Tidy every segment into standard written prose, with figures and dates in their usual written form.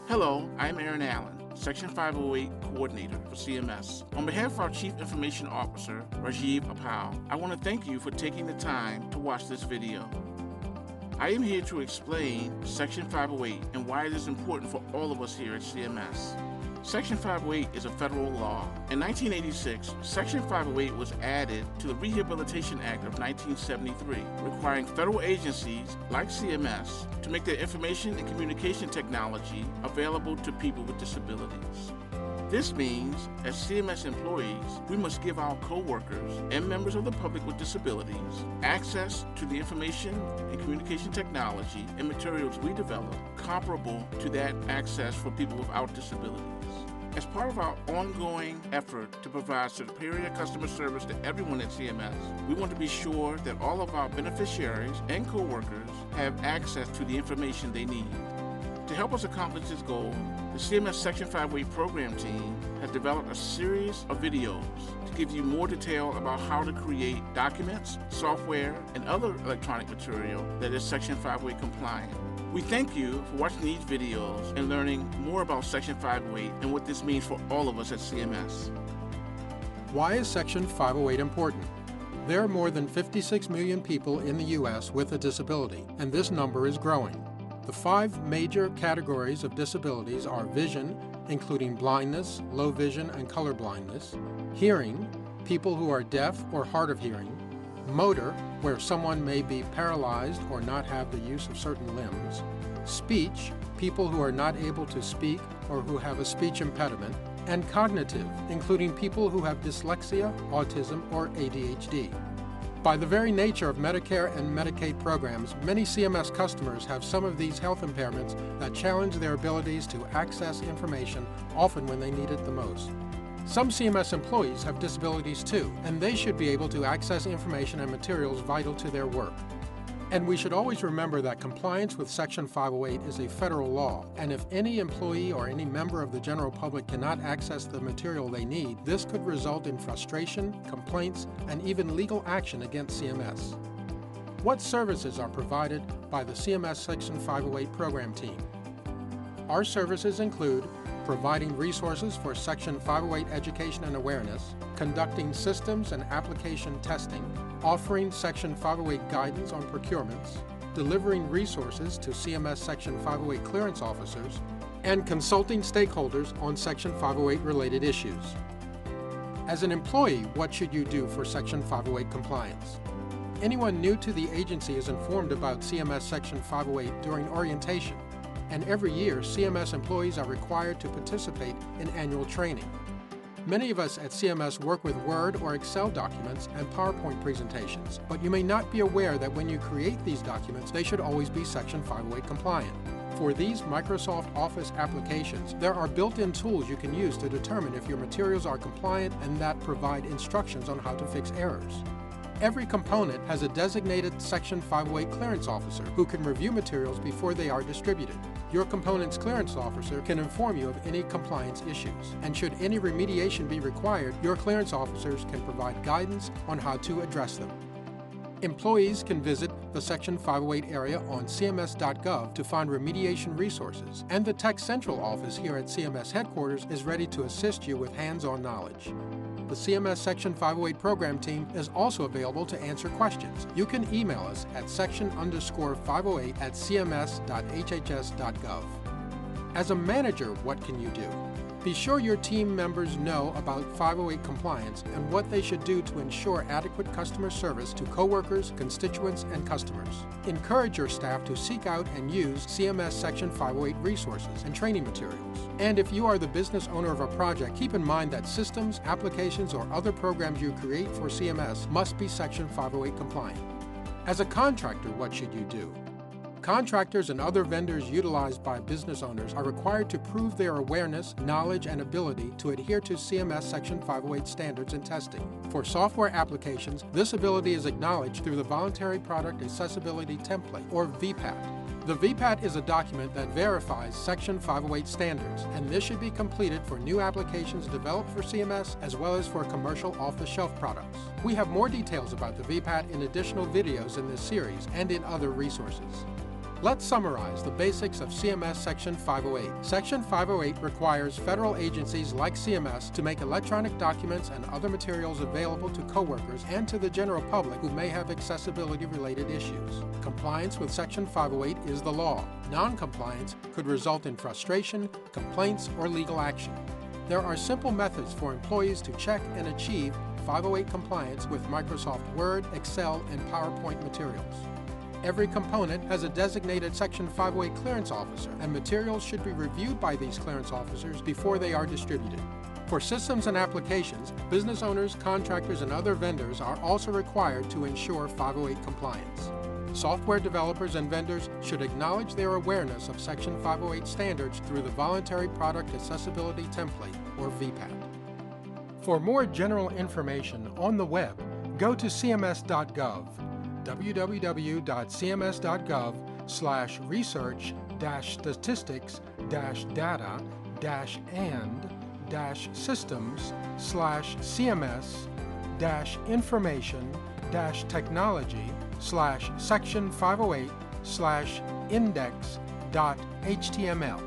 Hello, I'm Aaron Allen, Section 508 Coordinator for CMS. On behalf of our Chief Information Officer, Rajiv Apal, I want to thank you for taking the time to watch this video. I am here to explain Section 508 and why it is important for all of us here at CMS. Section 508 is a federal law. In 1986, Section 508 was added to the Rehabilitation Act of 1973, requiring federal agencies like CMS to make their information and communication technology available to people with disabilities. This means, as CMS employees, we must give our co-workers and members of the public with disabilities access to the information and communication technology and materials we develop comparable to that access for people without disabilities. As part of our ongoing effort to provide superior customer service to everyone at CMS, we want to be sure that all of our beneficiaries and co-workers have access to the information they need. To help us accomplish this goal, the CMS Section 508 program team has developed a series of videos to give you more detail about how to create documents, software, and other electronic material that is Section 508 compliant. We thank you for watching these videos and learning more about Section 508 and what this means for all of us at CMS. Why is Section 508 important? There are more than 56 million people in the U.S. with a disability, and this number is growing. The 5 major categories of disabilities are vision, including blindness, low vision, and color blindness; hearing, people who are deaf or hard of hearing; motor, where someone may be paralyzed or not have the use of certain limbs; speech, people who are not able to speak or who have a speech impediment; and cognitive, including people who have dyslexia, autism, or ADHD. By the very nature of Medicare and Medicaid programs, many CMS customers have some of these health impairments that challenge their abilities to access information, often when they need it the most. Some CMS employees have disabilities too, and they should be able to access information and materials vital to their work. And we should always remember that compliance with Section 508 is a federal law, and if any employee or any member of the general public cannot access the material they need, this could result in frustration, complaints, and even legal action against CMS. What services are provided by the CMS Section 508 program team? Our services include providing resources for Section 508 education and awareness, conducting systems and application testing, offering Section 508 guidance on procurements, delivering resources to CMS Section 508 clearance officers, and consulting stakeholders on Section 508 related issues. As an employee, what should you do for Section 508 compliance? Anyone new to the agency is informed about CMS Section 508 during orientation, and every year CMS employees are required to participate in annual training. Many of us at CMS work with Word or Excel documents and PowerPoint presentations, but you may not be aware that when you create these documents, they should always be Section 508 compliant. For these Microsoft Office applications, there are built-in tools you can use to determine if your materials are compliant and that provide instructions on how to fix errors. Every component has a designated Section 508 clearance officer who can review materials before they are distributed. Your component's clearance officer can inform you of any compliance issues, and should any remediation be required, your clearance officers can provide guidance on how to address them. Employees can visit the Section 508 area on cms.gov to find remediation resources, and the Tech Central office here at CMS headquarters is ready to assist you with hands-on knowledge. The CMS Section 508 program team is also available to answer questions. You can email us at section_508@cms.hhs.gov. As a manager, what can you do? Be sure your team members know about 508 compliance and what they should do to ensure adequate customer service to coworkers, constituents, and customers. Encourage your staff to seek out and use CMS Section 508 resources and training materials. And if you are the business owner of a project, keep in mind that systems, applications, or other programs you create for CMS must be Section 508 compliant. As a contractor, what should you do? Contractors and other vendors utilized by business owners are required to prove their awareness, knowledge, and ability to adhere to CMS Section 508 standards and testing. For software applications, this ability is acknowledged through the Voluntary Product Accessibility Template, or VPAT. The VPAT is a document that verifies Section 508 standards, and this should be completed for new applications developed for CMS as well as for commercial off-the-shelf products. We have more details about the VPAT in additional videos in this series and in other resources. Let's summarize the basics of CMS Section 508. Section 508 requires federal agencies like CMS to make electronic documents and other materials available to coworkers and to the general public who may have accessibility-related issues. Compliance with Section 508 is the law. Non-compliance could result in frustration, complaints, or legal action. There are simple methods for employees to check and achieve 508 compliance with Microsoft Word, Excel, and PowerPoint materials. Every component has a designated Section 508 clearance officer, and materials should be reviewed by these clearance officers before they are distributed. For systems and applications, business owners, contractors, and other vendors are also required to ensure 508 compliance. Software developers and vendors should acknowledge their awareness of Section 508 standards through the Voluntary Product Accessibility Template, or VPAT. For more general information on the web, go to cms.gov. www.cms.gov/research-data-and-system/cms-information-technology/section508/index.html.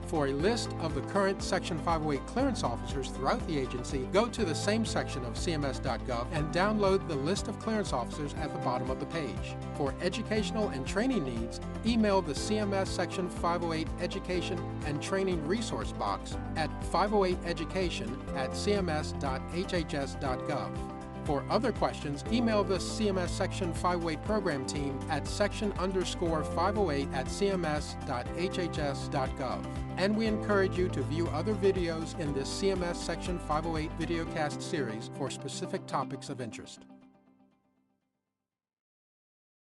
For a list of the current Section 508 clearance officers throughout the agency, go to the same section of cms.gov and download the list of clearance officers at the bottom of the page. For educational and training needs, email the CMS Section 508 Education and Training Resource Box at 508education@cms.hhs.gov. For other questions, email the CMS Section 508 Program Team at section_508@cms.hhs.gov. And we encourage you to view other videos in this CMS Section 508 videocast series for specific topics of interest.